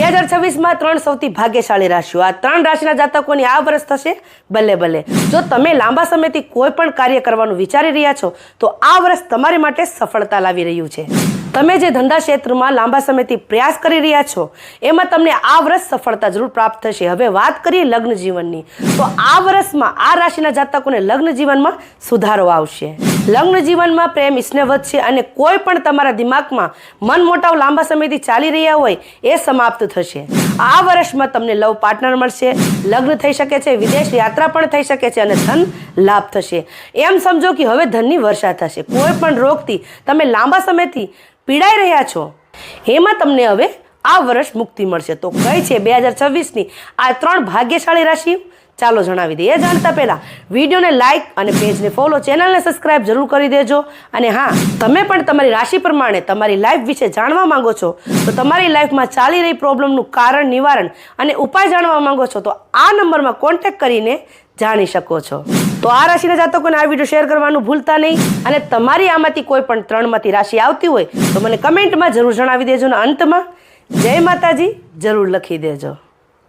2026માં 3 સૌથી ભાગ્યશાળી રાશિઓ, આ 3 રાશિના જાતકોની આ વર્ષ થશે ભલે ભલે. જો તમે લાંબા સમયથી કોઈ પણ કાર્ય કરવાનું વિચારી રહ્યા છો તો આ વર્ષ તમારી માટે સફળતા લાવી રહ્યું છે. તમે જે ધંધા ક્ષેત્રમાં લાંબા સમયથી પ્રયાસ કરી રહ્યા છો એમાં તમને આ વર્ષ સફળતા જરૂર પ્રાપ્ત થશે. હવે વાત કરીએ લગ્ન જીવનની, તો આ વર્ષમાં આ રાશિના જાતકોને લગ્ન જીવનમાં સુધારો આવશે. લગ્ન જીવનમાં પ્રેમ સ્નેહ વધશે અને કોઈ પણ તમારા દિમાગમાં મનમોટાવ લાંબા સમયથી ચાલી રહ્યા હોય એ સમાપ્ત થશે. આ વર્ષમાં તમને લવ પાર્ટનર મળશે, લગ્ન થઈ શકે છે, વિદેશ યાત્રા પણ થઈ શકે છે અને ધન લાભ થશે. એમ સમજો કે હવે ધનની વર્ષા થશે. કોઈ પણ રોગથી તમે લાંબા સમયથી પીડાઈ રહ્યા છો એમાં તમને હવે આ વર્ષ મુક્તિ મળશે. તો કઈ છે 2026ની આ 3 ભાગ્યશાળી રાશિ? ચાલો જણાવી દઈએ. એ જાણતા પહેલાં વિડીયોને લાઇક અને પેજને ફોલો, ચેનલને સબસ્ક્રાઇબ જરૂર કરી દેજો. અને હા, તમે પણ તમારી રાશિ પ્રમાણે તમારી લાઈફ વિશે જાણવા માંગો છો તો તમારી લાઈફમાં ચાલી રહી પ્રોબ્લેમનું કારણ, નિવારણ અને ઉપાય જાણવા માંગો છો તો આ નંબરમાં કોન્ટેક્ટ કરીને જાણી શકો છો. તો આ રાશિના જાતકોને આ વિડીયો શેર કરવાનું ભૂલતા નહીં. અને તમારી આમાંથી કોઈ પણ 3માંથી રાશિ આવતી હોય તો મને કમેન્ટમાં જરૂર જણાવી દેજો. અને અંતમાં જય માતાજી જરૂર લખી દેજો.